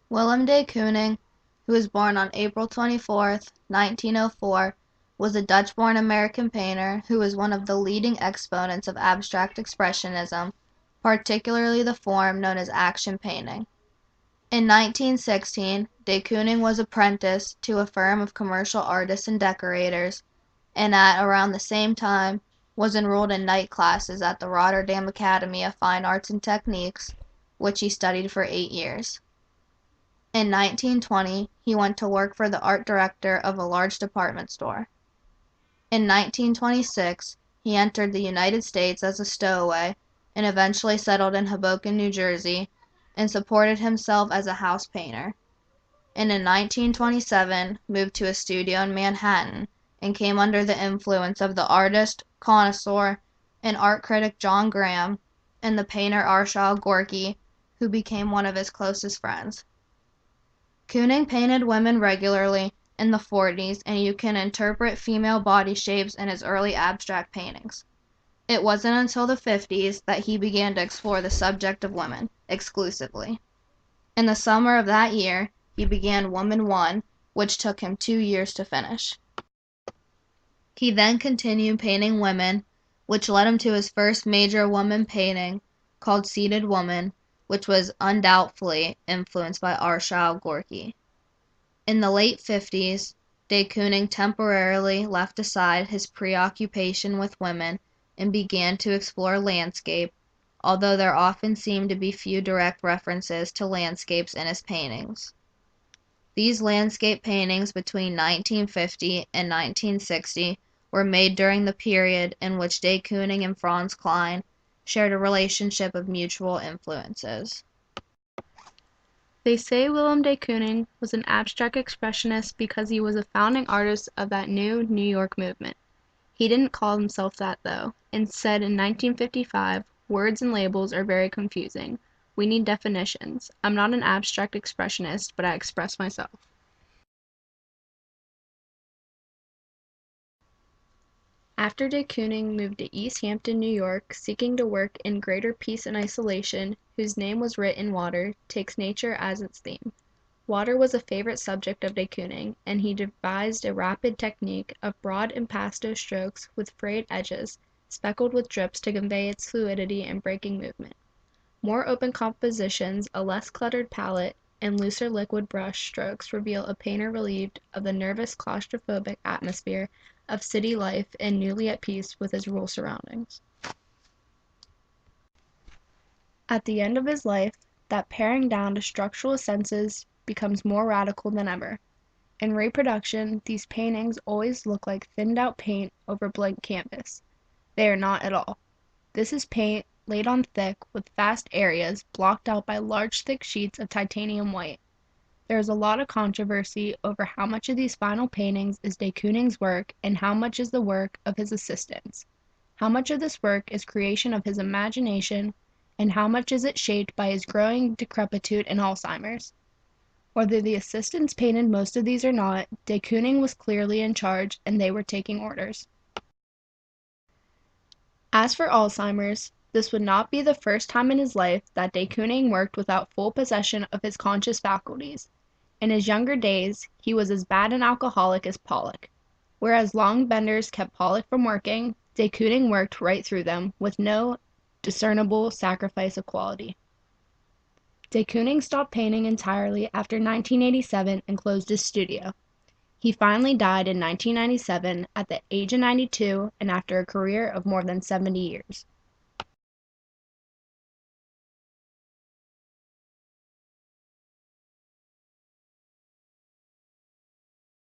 Willem de Kooning, who was born on April 24, 1904, was a Dutch-born American painter who was one of the leading exponents of abstract expressionism, particularly the form known as action painting. In 1916, de Kooning was apprenticed to a firm of commercial artists and decorators, and at around the same time was enrolled in night classes at the Rotterdam Academy of Fine Arts and Techniques, which he studied for 8 years. In 1920, he went to work for the art director of a large department store. In 1926, he entered the United States as a stowaway and eventually settled in Hoboken, New Jersey, and supported himself as a house painter. And in 1927, moved to a studio in Manhattan and came under the influence of the artist, connoisseur, and art critic John Graham and the painter Arshile Gorky, who became one of his closest friends. Kooning painted women regularly in the 40s, and you can interpret female body shapes in his early abstract paintings. It wasn't until the 50s that he began to explore the subject of women, exclusively. In the summer of that year, he began Woman 1, which took him 2 years to finish. He then continued painting women, which led him to his first major woman painting, called Seated Woman, which was undoubtedly influenced by Arshile Gorky. In the late 50s, de Kooning temporarily left aside his preoccupation with women and began to explore landscape, although there often seemed to be few direct references to landscapes in his paintings. These landscape paintings between 1950 and 1960 were made during the period in which de Kooning and Franz Kline shared a relationship of mutual influences. They say Willem de Kooning was an abstract expressionist because he was a founding artist of that new New York movement. He didn't call himself that, though, and said in 1955, "Words and labels are very confusing. We need definitions. I'm not an abstract expressionist, but I express myself." After de Kooning moved to East Hampton, New York, seeking to work in greater peace and isolation, whose name was writ in water, takes nature as its theme. Water was a favorite subject of de Kooning, and he devised a rapid technique of broad impasto strokes with frayed edges, speckled with drips to convey its fluidity and breaking movement. More open compositions, a less cluttered palette, and looser liquid brush strokes reveal a painter relieved of the nervous claustrophobic atmosphere of city life and newly at peace with his rural surroundings. At the end of his life, that paring down to structural senses becomes more radical than ever. In reproduction, these paintings always look like thinned out paint over blank canvas. They are not at all. This is paint laid on thick with vast areas blocked out by large thick sheets of titanium white. There is a lot of controversy over how much of these final paintings is de Kooning's work and how much is the work of his assistants. How much of this work is creation of his imagination, and how much is it shaped by his growing decrepitude and Alzheimer's? Whether the assistants painted most of these or not, de Kooning was clearly in charge and they were taking orders. As for Alzheimer's, this would not be the first time in his life that de Kooning worked without full possession of his conscious faculties. In his younger days, he was as bad an alcoholic as Pollock. Whereas long benders kept Pollock from working, de Kooning worked right through them, with no discernible sacrifice of quality. De Kooning stopped painting entirely after 1987 and closed his studio. He finally died in 1997 at the age of 92 and after a career of more than 70 years.